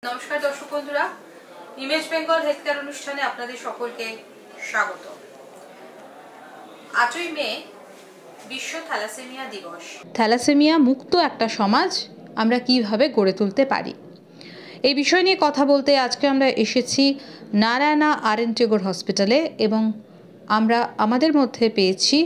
নমস্কার দর্শক বন্ধুরা, ইমেজ বেঙ্গল হেলথ কেয়ার অনুষ্ঠানে আপনাদের সকলকে স্বাগত। 8ই মে বিশ্ব থ্যালাসেমিয়া দিবস। থ্যালাসেমিয়া মুক্ত একটা সমাজ আমরা কিভাবে গড়ে তুলতে পারি, এই বিষয় নিয়ে কথা বলতে আজকে আমরা এসেছি নারায়ণা আর.এন. টেগোর হসপিটালে এবং আমরা আমাদের মধ্যে পেয়েছি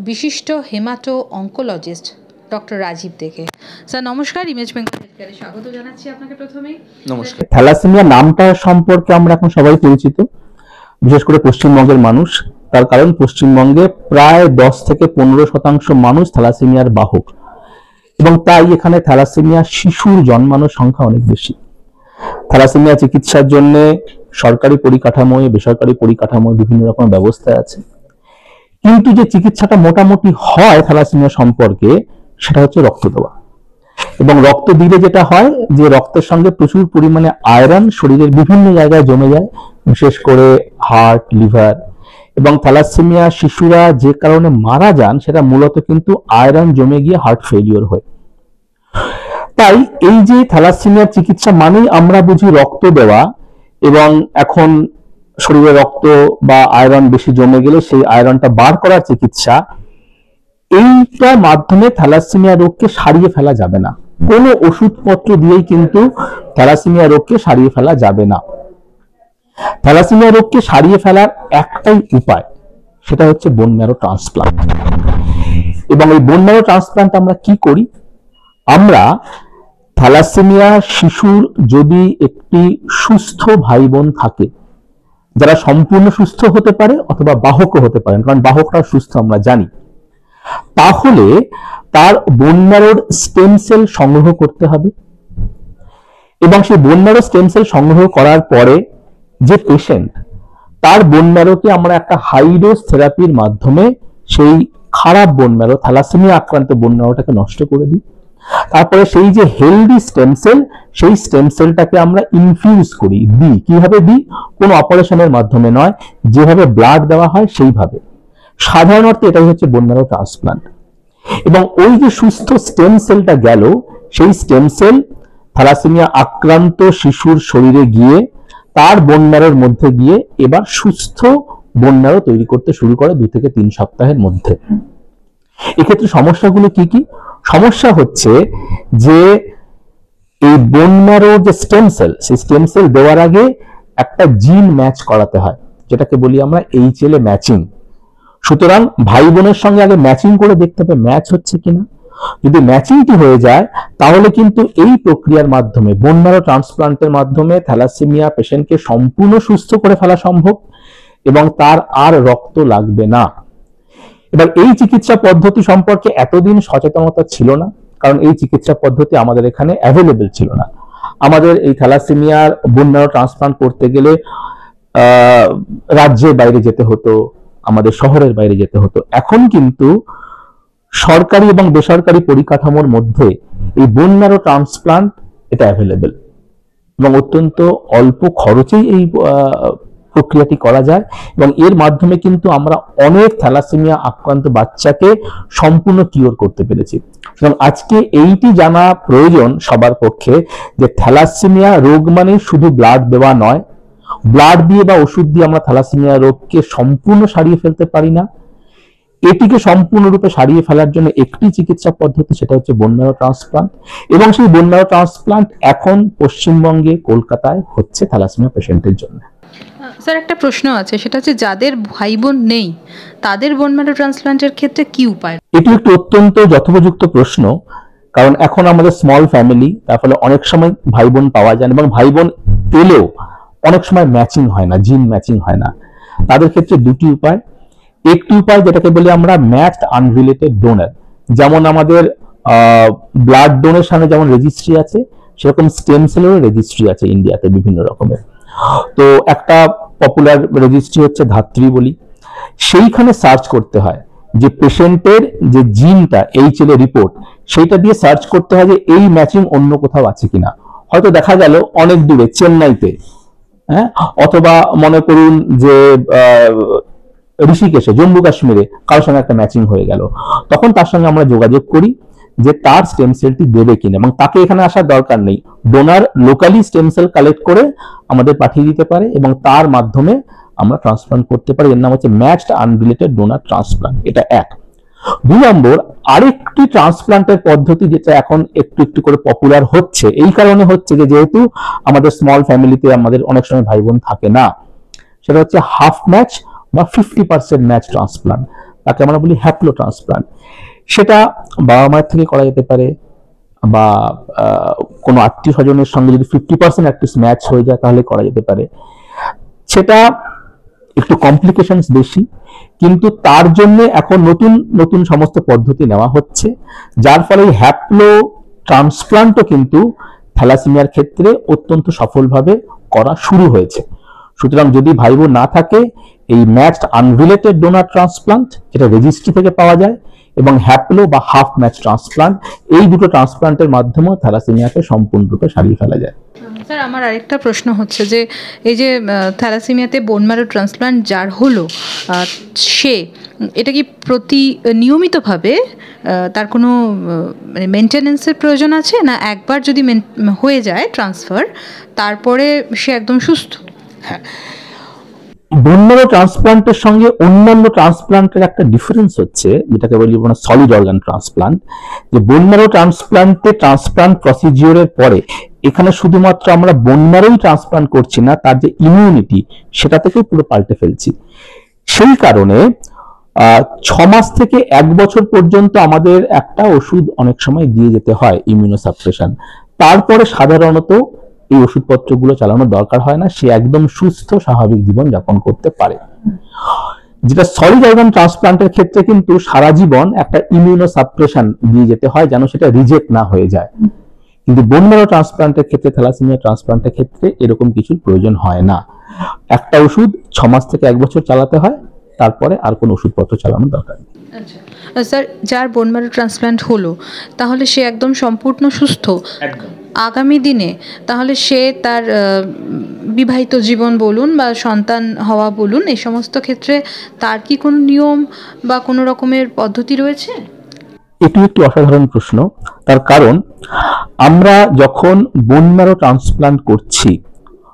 বিশিষ্ট হেমাটো অঙ্কোলজিস্ট ডক্টর রাজীব দেকে। স্যার নমস্কার, ইমেজ বেঙ্গল হেলথ কেয়ারে স্বাগত জানাচ্ছি আপনাকে। প্রথমেই নমস্কার। থ্যালাসেমিয়া নামটা সম্পর্কে আমরা এখন সবাই পরিচিত, বিশেষ করে পশ্চিমবঙ্গের মানুষ। তার কারণ পশ্চিমবঙ্গে প্রায় 10 থেকে 15% মানুষ থ্যালাসেমিয়ার বাহক, এবং তাই এখানে থ্যালাসেমিয়া শিশুর জন্মানোর সংখ্যা অনেক বেশি। থ্যালাসেমিয়া চিকিৎসার জন্য সরকারি পরিকাঠামোয়, বেসরকারি পরিকাঠামোয় বিভিন্ন রকম ব্যবস্থা আছে, কিন্তু যে চিকিৎসাটা মোটামুটি হয় থ্যালাসেমিয়া সম্পর্কে সেটা হচ্ছে রক্ত দেওয়া। এবং রক্ত দিলে যেটা হয় যে রক্তের সঙ্গে প্রচুর পরিমাণে আয়রন শরীরের বিভিন্ন জায়গায় জমে যায়, বিশেষ করে হার্ট, লিভার। এবং থ্যালাসেমিয়া শিশুরা যে কারণে মারা যান সেটা মূলত কিন্তু আয়রন জমে গিয়ে হার্ট ফেলিওর হয়। তাই এই যে থ্যালাসেমিয়ার চিকিৎসা মানেই আমরা বুঝি রক্ত দেওয়া, এবং এখন শরীরে রক্ত বা আয়রন বেশি জমে গেলে সেই আয়রনটা বার করার চিকিৎসা। এইটার মাধ্যমে থ্যালাসেমিয়া রোগকে সারিয়ে ফেলা যাবে না, কোনো ওষুধপত্র দিয়েই কিন্তু থ্যালাসেমিয়া রোগকে সারিয়ে ফেলা যাবে না। থ্যালাসেমিয়া রোগকে সারিয়ে ফেলার একটাই উপায়, সেটা হচ্ছে বোন ম্যারো ট্রান্সপ্লান্ট। এবং এই বোন ম্যারো ট্রান্সপ্লান্ট আমরা কি করি? আমরা থ্যালাসেমিয়া শিশুর যদি একটি সুস্থ ভাই বোন থাকে, যারা সম্পূর্ণ সুস্থ হতে পারে অথবা বাহকও হতে পারেন, কারণ বাহকরা সুস্থ আমরা জানি, তাহলে তার বোন ম্যারোর স্টেম সেল সংগ্রহ করতে হবে। এবং সেই বোন ম্যারো স্টেম সেল সংগ্রহ করার পরে যে পেশেন্ট, তার বোন ম্যারোকে আমরা একটা হাই ডোজ থেরাপির মাধ্যমে সেই খারাপ বোন ম্যারো, থ্যালাসেমিয়া আক্রান্ত বোন ম্যারোটাকে নষ্ট করে দিই। তারপরে সেই যে হেলদি স্টেম সেল, সেই স্টেম সেলটাকে আমরা ইনফিউজ করি। দিই কিভাবে? দিই কোনো অপারেশনের মাধ্যমে নয়, যেভাবে ব্লাড দেওয়া হয় সেইভাবে। সাধারণত এটাই হচ্ছে বোন ম্যারো ট্রান্সপ্লান্ট। এবং ওই যে সুস্থ স্টেম সেলটা গেল, সেই স্টেম সেল থ্যালাসেমিয়া আক্রান্ত শিশুর শরীরে গিয়ে তার বোন ম্যারোর মধ্যে গিয়ে এবার সুস্থ বোন ম্যারো তৈরি করতে শুরু করে 2 থেকে 3 সপ্তাহের মধ্যে। এক্ষেত্রে সমস্যাগুলো কি কি? সমস্যা হচ্ছে যে এই বোন ম্যারোর যে স্টেম সেল, সেই স্টেম সেল দেওয়ার আগে একটা জিন ম্যাচ করাতে হয়, যেটাকে বলি আমরা HLA ম্যাচিং। সুতরাং ভাই বোনের সঙ্গে আগে ম্যাচিং করে দেখতে হবে ম্যাচ হচ্ছে কিনা। যদি ম্যাচিংটি হয়ে যায় তাহলে কিন্তু এই প্রক্রিয়ার মাধ্যমে, বোন ম্যারো ট্রান্সপ্লান্টের মাধ্যমে থ্যালাসেমিয়া পেশেন্টকে সম্পূর্ণ সুস্থ করে ফেলা সম্ভব এবং তার আর রক্ত লাগবে না। এবার এই চিকিৎসা পদ্ধতি সম্পর্কে এতদিন সচেতনতা ছিল না, কারণ এই চিকিৎসা পদ্ধতি আমাদের এখানে অ্যাভেলেবল ছিল না। আমাদের এই থ্যালাসেমিয়ার বোন ম্যারো ট্রান্সপ্লান্ট করতে গেলে রাজ্যের বাইরে যেতে হতো, আমাদের শহরের বাইরে যেতে হতো। এখন কিন্তু সরকারি এবং বেসরকারি পরিকাঠামোর মধ্যে এই বোন ম্যারো ট্রান্সপ্লান্ট এটা অ্যাভেলেবল, এবং অত্যন্ত অল্প খরচেই এই প্রক্রিয়াটি করা যায়। এবং এর মাধ্যমে কিন্তু আমরা অনেক থ্যালাসেমিয়া আক্রান্ত বাচ্চাকে সম্পূর্ণ কিওর করতে পেরেছি। এবং আজকে এইটি জানা প্রয়োজন সবার পক্ষে যে থ্যালাসেমিয়া রোগ মানে শুধু ব্লাড দেওয়া নয়। ব্লাড দিয়ে বা ওষুধ দিয়ে আমরা থ্যালাসেমিয়া রোগকে সম্পূর্ণ সারিয়ে ফেলতে পারি না। এটিকে সম্পূর্ণরূপে সারিয়ে ফেলার জন্য একটি চিকিৎসা পদ্ধতি, সেটা হচ্ছে বোন ম্যারো ট্রান্সপ্লান্ট। এবং সেই বোন ম্যারো ট্রান্সপ্লান্ট এখন পশ্চিমবঙ্গে, কলকাতায় হচ্ছে থ্যালাসেমিয়া পেশেন্টের জন্য। স্যার একটা প্রশ্ন আছে, সেটা হচ্ছে যাদের ভাই বোন নেই তাদের বোন ম্যারো ট্রান্সপ্লান্টের ক্ষেত্রে কি উপায়? এটি একটি অত্যন্ত যথোপযুক্ত প্রশ্ন, কারণ এখন আমাদের স্মল ফ্যামিলি, তার ফলে অনেক সময় ভাই বোন পাওয়া যায়, এবং ভাই বোন পেলেও অনেক সময় ম্যাচিং হয় না, জিন ম্যাচিং হয় না। তাদের ক্ষেত্রে দুটি উপায়। একটি উপায় যেটাকে বলি আমরা ম্যাচড আনরিলেটেড ডোনার। যেমন আমাদের ব্লাড ডোনেশনে যেমন রেজিস্ট্রি আছে, সেরকম স্টেম সেলেরও রেজিস্ট্রি আছে ইন্ডিয়াতে বিভিন্ন রকমের। তো একটা পপুলার রেজিস্ট্রি হচ্ছে ধাত্রী বলি। সেইখানে সার্চ করতে হয় যে পেশেন্টের যে জিনটা, HLA রিপোর্ট, সেইটা দিয়ে সার্চ করতে হয় যে এই ম্যাচিং অন্য কোথাও আছে কিনা। হয়তো দেখা গেল অনেক দূরে চেন্নাইতে, হ্যাঁ, অথবা মনে করুন যে ঋষিকেশে, জম্মু কাশ্মীরে কারোর সঙ্গে একটা ম্যাচিং হয়ে গেল। তখন তার সঙ্গে আমরা যোগাযোগ করি যে তার স্টেম সেলটি দেবে কিনা, এবং তাকে এখানে আসার দরকার নেই। Donor locally stem cell collect করে আমাদের পাঠিয়ে দিতে পারে এবং তার মাধ্যমে আমরা ট্রান্সপ্লান্ট করতে পারি। এর নাম হচ্ছে ম্যাচড আনরিলেটেড ডোনার ট্রান্সপ্লান্ট। এটা এক। 2 নম্বর, আরেকটি ট্রান্সপ্লান্টের পদ্ধতি যেটা এখন একটু একটু করে পপুলার হচ্ছে, এই কারণে হচ্ছে যে যেহেতু আমাদের স্মল ফ্যামিলিতে আমাদের অনেক সময় ভাই বোন থাকে না, সেটা হচ্ছে হাফ ম্যাচ বা 50% ম্যাচ ট্রান্সপ্লান্ট, তাকে আমরা বলি হ্যাপ্লো ট্রান্সপ্লান্ট। সেটা বাবা মায়ের থেকে করা যেতে পারে বা কোনো আত্মীয় স্বজনের সঙ্গে যদি 50% একটা ম্যাচ হয়ে যায় তাহলে করা যেতে পারে। সেটা একটু কমপ্লিকেশনস বেশি, কিন্তু তার জন্য এখন নতুন নতুন সমস্ত পদ্ধতি নেওয়া হচ্ছে, যার ফলে হ্যাপ্লো ট্রান্সপ্লান্টও কিন্তু থ্যালাসেমিয়ার ক্ষেত্রে অত্যন্ত সফলভাবে করা শুরু হয়েছে। সুতরাং যদি ভাই বোন না থাকে, এই ম্যাচড আনরিলেটেড ডোনার ট্রান্সপ্লান্ট যেটা রেজিস্ট্রি থেকে পাওয়া যায় এবং হ্যাপ্লো বা হাফ ম্যাচ ট্রান্সপ্লান্ট, এই দুটো ট্রান্সপ্লান্টের মাধ্যমেও থ্যালাসেমিয়াকে সম্পূর্ণরূপে সারিয়ে ফেলা যায়। স্যার, আমার আরেকটা প্রশ্ন হচ্ছে যে এই যে থ্যালাসেমিয়াতে বোন ম্যারো ট্রান্সপ্লান্ট যার হলো, সে এটা কি নিয়মিতভাবে তার কোনো মানে মেনটেনেন্সের প্রয়োজন আছে, না একবার যদি হয়ে যায় ট্রান্সফার তারপরে সে একদম সুস্থ? হ্যাঁ, বোন ম্যারো ট্রান্সপ্লান্টের সঙ্গে অন্যান্য ট্রান্সপ্লান্টের একটা ডিফারেন্স হচ্ছে, যেটাকে বলি সলিড অর্গান ট্রান্সপ্লান্ট। যে বোন ম্যারো ট্রান্সপ্লান্টে ট্রান্সপ্লান্ট প্রসিজিওরের পরে এখানে শুধুমাত্র আমরা বোন ম্যারোই ট্রান্সপ্লান্ট করছি না, তার যে ইমিউনিটি সেটা থেকেও পুরো পাল্টে ফেলছি। সেই কারণে 6 মাস থেকে 1 বছর পর্যন্ত আমাদের একটা ওষুধ অনেক সময় দিয়ে যেতে হয়, ইমিউনোসাপ্রেশন। তারপরে সাধারণত এই ওষুধপত্রগুলো চালানোর দরকার হয় না, সে একদম সুস্থ স্বাভাবিক জীবন যাপন করতে পারে। যেটা সলিড অর্গান ট্রান্সপ্লান্টের ক্ষেত্রে কিন্তু সারা জীবন একটা ইমিউনোসাপ্রেশন দিয়ে যেতে হয় যেন সেটা রিজেক্ট না হয়ে যায়। কিন্তু বোন ম্যারো ট্রান্সপ্লান্টের ক্ষেত্রে, থ্যালাসেমিয়া ট্রান্সপ্লান্টের ক্ষেত্রে এরকম কিছুর প্রয়োজন হয় না। একটা ওষুধ 6 মাস থেকে 1 বছর চালাতে হয়, তারপরে আর কোনো ওষুধপত্র চালানোর দরকার নেই। আচ্ছা স্যার, যার বোন ম্যারো ট্রান্সপ্লান্ট হলো তাহলে সে একদম সম্পূর্ণ সুস্থ আগামী দিনে, তাহলে সে তার বিবাহিত জীবন বলুন বা সন্তান হওয়া বলুন, এই সমস্ত ক্ষেত্রে তার কি কোনো নিয়ম বা কোনো রকমের পদ্ধতি রয়েছে? এটি একটি অসাধারণ প্রশ্ন। তার কারণ আমরা যখন বোন ম্যারো ট্রান্সপ্লান্ট করছি,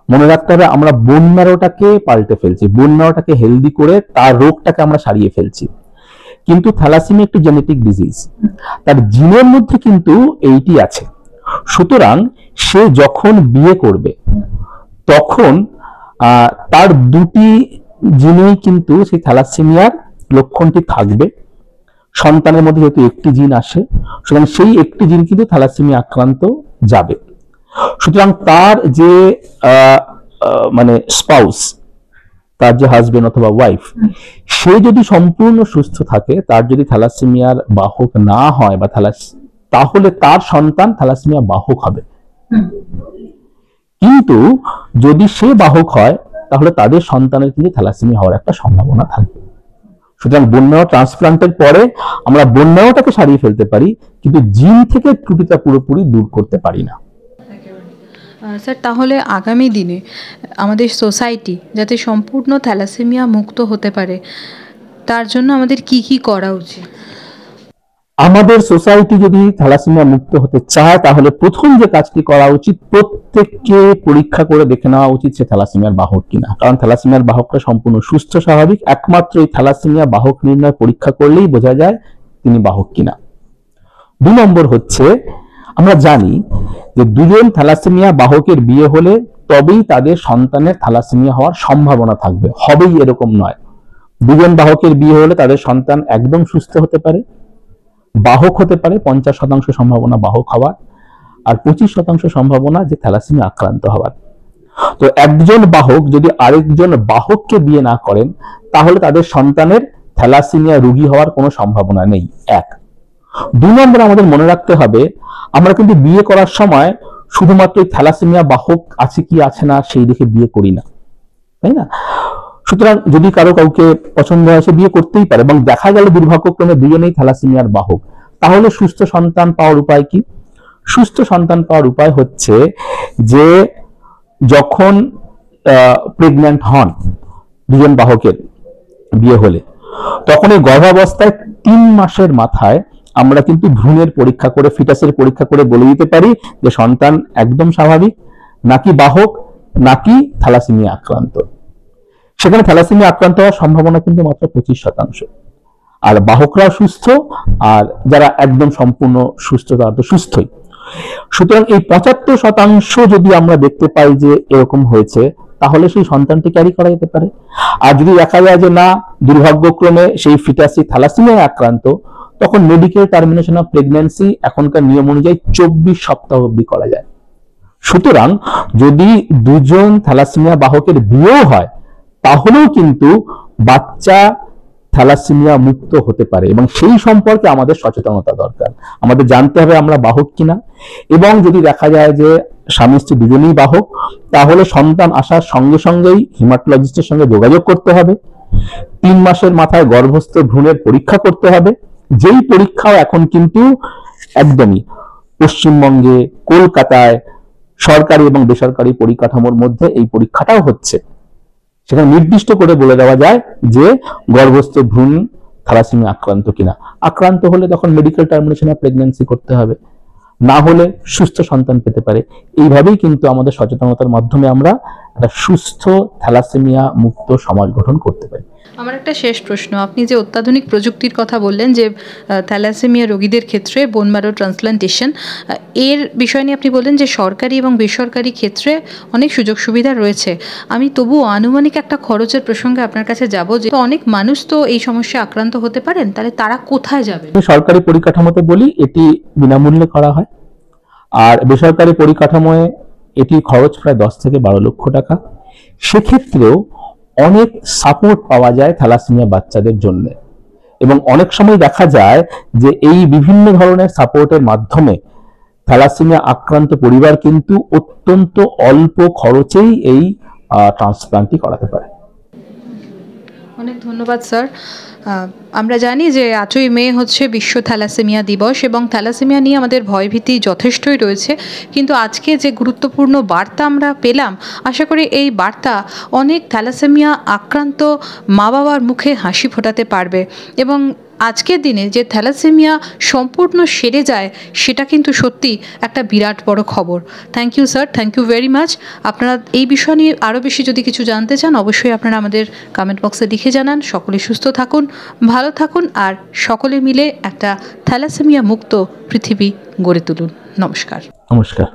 মনে রাখতে হবে আমরা বোন ম্যারোটাকে পাল্টে ফেলছি, বোন ম্যারোটাকে হেলদি করে তার রোগটাকে আমরা সারিয়ে ফেলছি। কিন্তু থ্যালাসেমিয়া একটি জেনেটিক ডিজিজ, তার জিনের মধ্যে কিন্তু এইটি আছে। সুতরাং সে যখন বিয়ে করবে তখন তার দুটি জিনেই কিন্তু সেই থ্যালাসেমিয়ার লক্ষণটি থাকবে। সন্তানের মধ্যে যেহেতু একটি জিন আসে, সুতরাং সেই একটি জিন কিন্তু থ্যালাসেমিয়া আক্রান্ত যাবে। সুতরাং তার যে মানে স্পাউস, তার যে হাজবেন্ড অথবা ওয়াইফ, সে যদি সম্পূর্ণ সুস্থ থাকে, তার যদি থ্যালাসেমিয়ার বাহক না হয় বা তাহলে তার সন্তান থ্যালাসেমিয়া বাহক হবে। কিন্তু যদি সে বাহক হয় তাহলে তাদের সন্তানের কিন্তু থ্যালাসেমিয়া হওয়ার একটা সম্ভাবনা থাকবে। সুতরাং বোন ম্যারো ট্রান্সপ্লান্টের পরে আমরা বোন ম্যারোটাকে সারিয়ে ফেলতে পারি, কিন্তু জিন থেকে ত্রুটিটা পুরোপুরি দূর করতে পারি না। স্যার, তাহলে আগামী দিনে আমাদের সোসাইটি যাতে সম্পূর্ণ থ্যালাসেমিয়া মুক্ত হতে পারে, তার জন্য আমাদের কি কি করা উচিত? আমাদের সোসাইটি যদি থ্যালাসেমিয়া মুক্ত হতে চায় তাহলে প্রথম যে কাজটি করা উচিত, প্রত্যেককে পরীক্ষা করে দেখে নেওয়া উচিত সে থ্যালাসেমিয়ার বাহক কিনা। কারণ থ্যালাসেমিয়ার বাহকরা সম্পূর্ণ সুস্থ স্বাভাবিক, একমাত্র এই থ্যালাসেমিয়া বাহক নির্ণয় পরীক্ষা করলেই বোঝা যায় তিনি বাহক কিনা। 2 নম্বর হচ্ছে, আমরা জানি যে 2 জন থ্যালাসেমিয়া বাহকের বিয়ে হলে তবেই তাদের সন্তানের থ্যালাসেমিয়া হওয়ার সম্ভাবনা থাকবে, হবেই এরকম নয়। 2 জন বাহকের বিয়ে হলে তাদের সন্তান একদম সুস্থ হতে পারে, বাহক হতে পারে, 50% সম্ভাবনা বাহক হওয়ার, আর 25% সম্ভাবনা যে থ্যালাসেমিয়া আক্রান্ত হওয়ার। তো একজন বাহক যদি আরেকজন বাহককে বিয়ে না করেন তাহলে তাদের সন্তানের থ্যালাসেমিয়া রোগী হওয়ার কোনো সম্ভাবনা নেই। 1। 2 নম্বর আমাদের মনে রাখতে হবে, আমরা কিন্তু বিয়ে করার সময় শুধুমাত্র থ্যালাসেমিয়া বাহক আছে কি আছে না সেই দেখে বিয়ে করি না, তাই না? সুতরাং যদি কাউকে পছন্দ হয় সে বিয়ে করতেই পারে, এবং দেখা গেল দুর্ভাগ্যক্রমে দুজনেই থ্যালাসেমিয়ার বাহক, তাহলে সুস্থ সন্তান পাওয়ার উপায় কি? সুস্থ সন্তান পাওয়ার উপায় হচ্ছে যে যখন প্রেগন্যান্ট হন 2 জন বাহকের বিয়ে হলে, তখন এই গর্ভাবস্থায় 3 মাসের মাথায় আমরা কিন্তু ভ্রূণের পরীক্ষা করে, ফিটাসের পরীক্ষা করে বলে দিতে পারি যে সন্তান একদম স্বাভাবিক, নাকি বাহক, নাকি থ্যালাসেমিয়া আক্রান্ত। সেখানে থ্যালাসেমিয়া আক্রান্ত হওয়ার সম্ভাবনা কিন্তু মাত্র 25%। আর বাহকরাও সুস্থ, আর যারা একদম সম্পূর্ণ সুস্থ তারা তো সুস্থই। সুতরাং এই 75% যদি আমরা দেখতে পাই যে এরকম হয়েছে, তাহলে সেই সন্তানটি ক্যারি করা যেতে পারে। আর যদি দেখা যায় যে না, দুর্ভাগ্যক্রমে সেই ফিটাসই থ্যালাসেমিয়ায় আক্রান্ত, তখন মেডিকেল টার্মিনেশন অফ প্রেগন্যান্সি এখনকার নিয়ম অনুযায়ী 24 সপ্তাহ অবধি করা যায়। সুতরাং যদি দুজন থ্যালাসেমিয়া বাহকের বিয়েও হয়, তাহলেও কিন্তু বাচ্চা থ্যালাসেমিয়া মুক্ত হতে পারে, এবং সেই সম্পর্কে আমাদের সচেতনতা দরকার। আমাদের জানতে হবে আমরা বাহক কিনা, এবং যদি দেখা যায় যে স্বামী স্ত্রী দুজনেই বাহক, তাহলে সন্তান আসার সঙ্গে সঙ্গেই হিমাটোলজিস্টের সঙ্গে যোগাযোগ করতে হবে। 3 মাসের মাথায় গর্ভস্থ ভ্রূণের পরীক্ষা করতে হবে, যেই পরীক্ষাও এখন কিন্তু একদমই পশ্চিমবঙ্গে, কলকাতায় সরকারি এবং বেসরকারি পরিকাঠামোর মধ্যে এই পরীক্ষাটাও হচ্ছে। সেখানে নির্দিষ্ট করে বলে দেওয়া যায় যে গর্ভস্থ ভ্রূণ থ্যালাসেমিয়া আক্রান্ত কিনা। আক্রান্ত হলে তখন মেডিকেল টার্মিনেশন অফ প্রেগন্যান্সি করতে হবে, না হলে সুস্থ সন্তান পেতে পারে। এইভাবেই কিন্তু আমাদের সচেতনতার মাধ্যমে আমরা একটা সুস্থ থ্যালাসেমিয়া মুক্ত সমাজ গঠন করতে পারি। আমার একটা শেষ প্রশ্ন, আপনি যে অত্যাধুনিক প্রযুক্তির কথা বললেন যে থ্যালাসেমিয়া রোগীদের ক্ষেত্রে বোন ম্যারো ট্রান্সপ্লান্টেশন, এর বিষয় নিয়ে আপনি বললেন যে সরকারি এবং বেসরকারি ক্ষেত্রে অনেক সুযোগ সুবিধা রয়েছে। আমি তবুও আনুমানিক একটা খরচের প্রসঙ্গে আপনার কাছে যাব, যে অনেক মানুষ তো এই সমস্যায় আক্রান্ত হতে পারেন, তাহলে তারা কোথায় যাবেন? সরকারি পরিকাঠামোতে বলি এটি বিনামূল্যে করা হয়, আর বেসরকারি পরিকাঠামোয় এটির খরচ প্রায় 10 থেকে 12 লক্ষ টাকা। সেক্ষেত্রেও অনেক সাপোর্ট পাওয়া যায় থ্যালাসেমিয়া বাচ্চাদের জন্য, এবং অনেক সময় দেখা যায় যে এই বিভিন্ন ধরনের সাপোর্টের মাধ্যমে থ্যালাসেমিয়া আক্রান্ত পরিবার কিন্তু অত্যন্ত অল্প খরচেই এই ট্রান্সপ্লান্টটি করাতে পারে। অনেক ধন্যবাদ স্যার। আমরা জানি যে 8ই মে হচ্ছে বিশ্ব থ্যালাসেমিয়া দিবস, এবং থ্যালাসেমিয়া নিয়ে আমাদের ভয়ভীতি যথেষ্টই রয়েছে, কিন্তু আজকে যে গুরুত্বপূর্ণ বার্তা আমরা পেলাম, আশা করি এই বার্তা অনেক থ্যালাসেমিয়া আক্রান্ত মা বাবার মুখে হাসি ফোটাতে পারবে, এবং আজকের দিনে যে থ্যালাসেমিয়া সম্পূর্ণ সেরে যায়, সেটা কিন্তু সত্যি একটা বিরাট বড় খবর। Thank you sir, thank you very much. আপনারা এই বিষয় নিয়ে আরও বেশি যদি কিছু জানতে চান, অবশ্যই আপনারা আমাদের কমেন্ট বক্সে লিখে জানান। সকলে সুস্থ থাকুন, ভালো থাকুন, আর সকলে মিলে একটা থ্যালাসেমিয়া মুক্ত পৃথিবী গড়ে তুলুন। নমস্কার। নমস্কার।